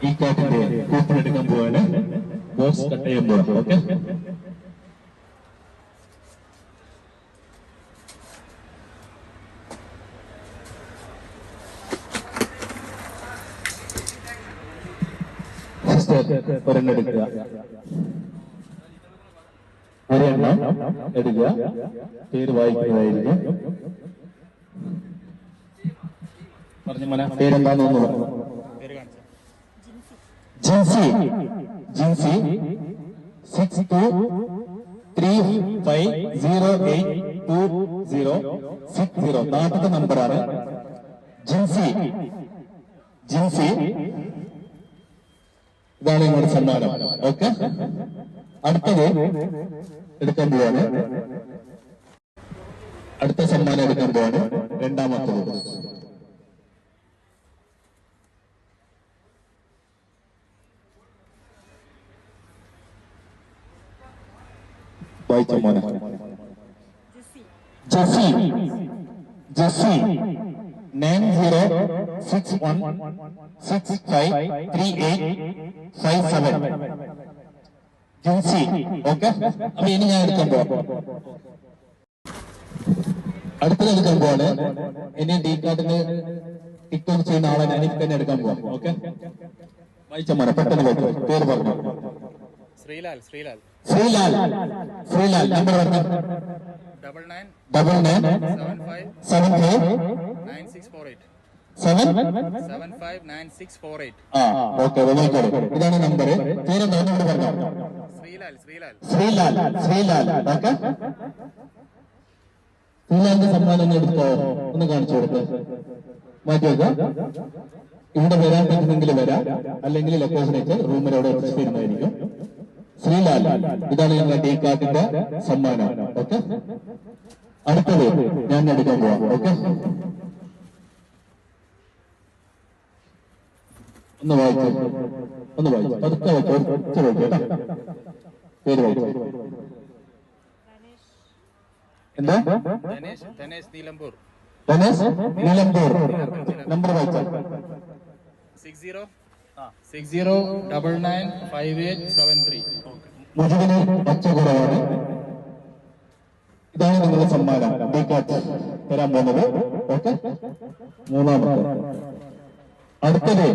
ഈ കാർഡിന്റെ കൂപ്പൺ എടുക്കാൻ പോവാണ്. ബോക്സ് കട്ട് ചെയ്യാൻ പോവാം. ഓക്കെ, ഒരെണ്ണം എടുക്കുക, ഒരെണ്ണം എടുക്കുക, പേര് വായിക്കുന്നതായിരിക്കും. പറഞ്ഞു മോനെ, പേരെന്താന്ന് പറഞ്ഞു. ജിൻസി, ജിൻസി 6235082060. നാട്ടിലെ നമ്പറാണ്. ജിൻസി, ജിൻസി ഇതാണ് നിങ്ങളുടെ സമ്മാനം. ഓക്കെ, അടുത്തത് എടുക്കാൻ പോവാണ്. അടുത്ത സമ്മാനം എടുക്കാൻ പോവാണ്. രണ്ടാമത്തത് വായിച്ച മോനെ. Jessy, Jessy 9061653857. ജിൻസി. ഓക്കെ, അപ്പൊ ഇനി ഞാൻ എടുക്കാൻ പോവാം. അടുത്തത് എടുക്കാൻ പോവാണ്. ഇനി ഡി കാർഡിന് ടിക്ടോക്ക് ചെയ്യുന്ന ആളെ എനിക്ക് തന്നെ എടുക്കാൻ പോവാം. ഓക്കെ, വായിച്ച മോനെ, പെട്ടെന്ന് വായിച്ചു. പേര് പറഞ്ഞു. ശ്രീലാൽ, ശ്രീലാൽ, ശ്രീലാൽ, ശ്രീലാൽ. നമ്പർ പറഞ്ഞു. 9975759648. 759648. ഓക്കെ, ഇതാണ് നമ്പർ. പേരെന്താ ഒന്നുകൂടി പറഞ്ഞോ. ശ്രീലാൽ, ശ്രീലാൽ, ശ്രീലാൽ, ശ്രീലാൽ. ഓക്കെ, ശ്രീലാലിന്റെ സമ്മാനം ഒന്ന് എടുത്തോ, ഒന്ന് കാണിച്ചു കൊടുത്ത് മാറ്റി വെക്കാം. ഇവിടെ വരാൻ പറ്റുന്നെങ്കിൽ വരാം, അല്ലെങ്കിൽ ലൊക്കേഷൻ വെച്ച് റൂമിൽ അവിടെ എത്തിച്ചിരുന്നതായിരിക്കും. ശ്രീലാൽ, ഇതാണ് ഞങ്ങളുടെ ഡി കാർഡിന്റെ സമ്മാനം. ഓക്കെ, അടുത്തത് ഞാൻ എടുക്കാൻ പോവാം. ഓക്കെ, ഒന്ന് വായിച്ചു, ഒന്ന് വായിച്ചു, പതുക്കെ വെച്ചോ, ഒച്ച വായിച്ചു കേട്ടോ. പേര് വായിച്ചു. എന്താ? ധനേഷ് നീലമ്പൂർ. ധനേഷ് നീലമ്പൂർ. നമ്പർ വായിച്ചു. 6099995873. മുഴുവന് പച്ച കുറവാണ്. ഇതാണ് നിങ്ങളുടെ സമ്മാനം. ഡി കാർഡ് തരാൻ പോകുന്നത്. ഓക്കെ, മൂന്നാമത്തെ. അടുത്തത്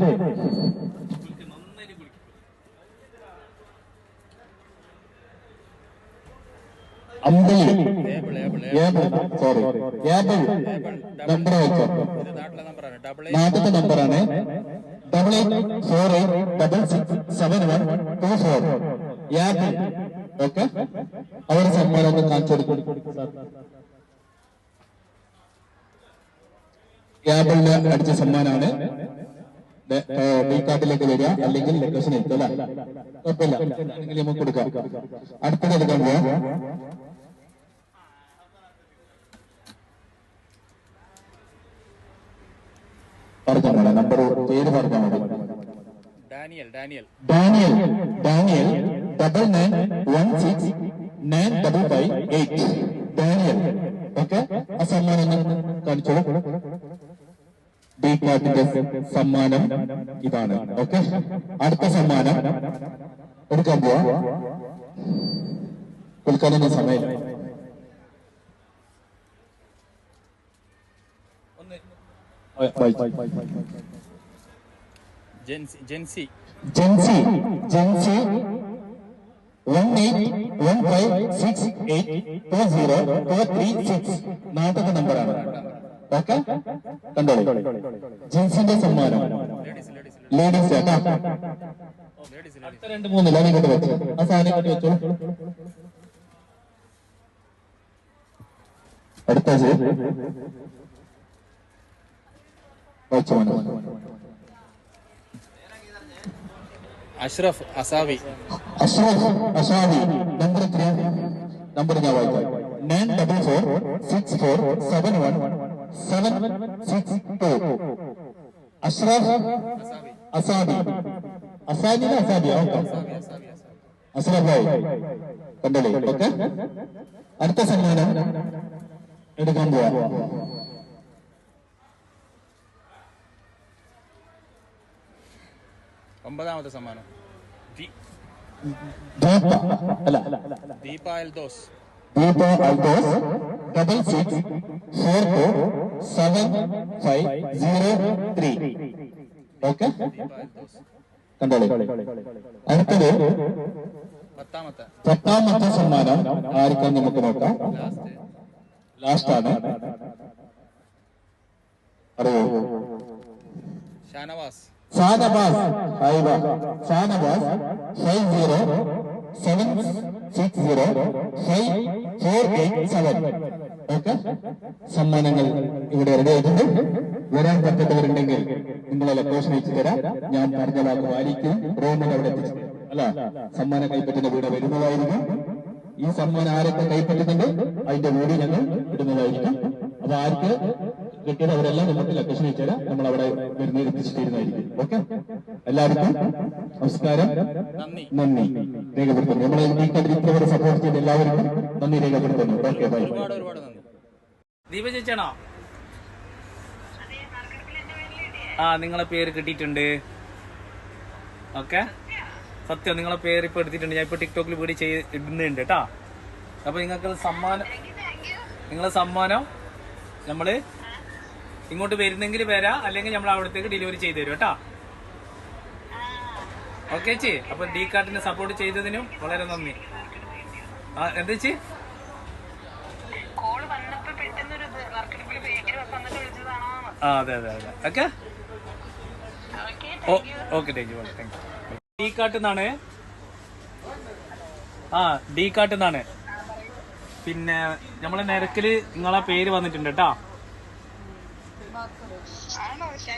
അമ്പലി, സോറി, നമ്പർ വെച്ചോ. നാട്ടിലത്തെ നമ്പറാണ്. 8848667124. ഓക്കെ, അവരുടെ സമ്മാനം ഒന്ന് കാണിച്ചു കൊടുക്കും. യാബിളിന് അടിച്ച സമ്മാനാണ്. ഡി കാർഡിലേക്ക് വരിക, അല്ലെങ്കിൽ ലൊക്കേഷൻ എത്തുക. കുഴപ്പമില്ല, അല്ലെങ്കിൽ നമുക്ക് കൊടുക്കാം. അടുത്തത് എടുക്കാൻ പോവാം. പറഞ്ഞാൽ മതി, നമ്പർ പേര് പറഞ്ഞാൽ മതി. Daniel, Daniel, Daniel, Daniel 99169558. Daniel. Okay, ആ സമ്മാനം ഒന്ന് കാണിച്ചോളൂ. ഡി കാർഡിന്റെ സമ്മാനം ഇതാണ്. ഓക്കെ, അടുത്ത സമ്മാനം എടുക്കാൻ പോവാ. കൊടുക്കാനൊന്നും സമയം. ജെൻസി, ജെൻസി, ജെൻസി, ജെൻസി 1815682036. നാട്ടിലെ നമ്പറാണ്. ഓക്കെ, കണ്ടോളൂ. ജെൻസിന്റെ സമ്മാനം ലേഡീസ് കേട്ടാ. അടുത്ത 2-3 ലാൻ ഇങ്ങോട്ട് വെച്ചു. ആ സാധനം ഇങ്ങോട്ട് വെച്ചോ. അടുത്തത് വെച്ചോ. അഷ്റഫ് അസാവി, അഷ്റഫ് അസാവി. നമ്പർ എത്രയാണ്? നമ്പർ ഞാൻ വായിക്കാം. 9446471762. അഷ്റഫ് അസാബി. അസാബിനെ അസാബിയാ. ഓക്കെ, അഷ്റഫ് ഭായി കണ്ടല്ലേ. ഓക്കെ, അടുത്ത സമ്മാനം എടുക്കാൻ പോവാ. 9ാമത്തെ സമ്മാനം ദീപ അല്ല ദീപ എൽദോസ് ദീപ അൽദോസ് 66427503. ഓക്കെ, ദീപ എൽദോസ്. കണ്ടോളൂ. അടുത്തത് 10ാമത്തെ സമ്മാനം ആർക്കാന്ന് നമുക്ക് നോക്കാം. ലാസ്റ്റ് ആണ്. അറിയോ? ഷാനവാസ് ഷാനവാസ്. ഷാനവാസ് 5076054887. ഓക്കെ, സമ്മാനങ്ങൾ ഇവിടെ റെഡി ആയിട്ടുണ്ട്. വരാൻ പറ്റുന്നവരുണ്ടെങ്കിൽ നിങ്ങളെ ലൊക്കേഷൻ അയച്ചു തരാം. ഞാൻ പറഞ്ഞ വാക്ക് പാലിക്കും. റൂമിൽ അവിടെ എത്തിച്ചു അല്ല, സമ്മാനം കൈപ്പറ്റുന്ന വീട് വരുന്നതായിരിക്കും. ഈ സമ്മാനം ആരൊക്കെ കൈപ്പറ്റുന്നുണ്ട് അതിന്റെ വീഡിയോ ഞങ്ങൾ ഇടുന്നതായിരിക്കും. അപ്പൊ ആർക്ക് കിട്ടിയത് അവരെല്ലാം നമുക്ക് ലൊക്കേഷൻ അയച്ചു തരാം. നമ്മൾ അവിടെ വരുന്ന എത്തിച്ചു തരുന്നതായിരിക്കും. ഓക്കെ, എല്ലാവർക്കും നമസ്കാരം, നന്ദി രേഖപ്പെടുത്തുന്നു. നമ്മളെ ഈ കണ്ടിരിക്കുന്നവരെ സപ്പോർട്ട് ചെയ്ത് എല്ലാവർക്കും നന്ദി രേഖപ്പെടുത്തുന്നു. Okay, bye. ഒരുപാട് നന്ദി. ദീപ ചേച്ചാണോ? ആ, നിങ്ങളെ പേര് കിട്ടിയിട്ടുണ്ട്. ഓക്കെ, സത്യം നിങ്ങളെ പേര് ഇപ്പൊ എടുത്തിട്ടുണ്ട്. ഞാൻ ഇപ്പൊ ടിക്ടോക്കിൽ വീഡിയോ ഇടുന്നുണ്ട് കേട്ടാ. അപ്പൊ നിങ്ങൾക്ക് നിങ്ങളെ സമ്മാനം നമ്മള് ഇങ്ങോട്ട് വരുന്നെങ്കിൽ വരാം, അല്ലെങ്കിൽ നമ്മൾ അവിടത്തേക്ക് ഡെലിവറി ചെയ്തു തരും കേട്ടാ. ഓക്കെ ചേച്ചി, അപ്പൊ ഡി കാർട്ടിനെ സപ്പോർട്ട് ചെയ്തതിനും വളരെ നന്ദി. ആ, എന്താ ചേച്ചി? ആ, അതെ അതെ അതെ. Okay okay, thank you. D കാർട്ടിൽ നിന്നാണ്. ആ, ഡി കാർട്ടിൽ നിന്നാണ്. പിന്നെ നമ്മളെ നിരക്കില് നിങ്ങളെ പേര് വന്നിട്ടുണ്ട് കേട്ടാ.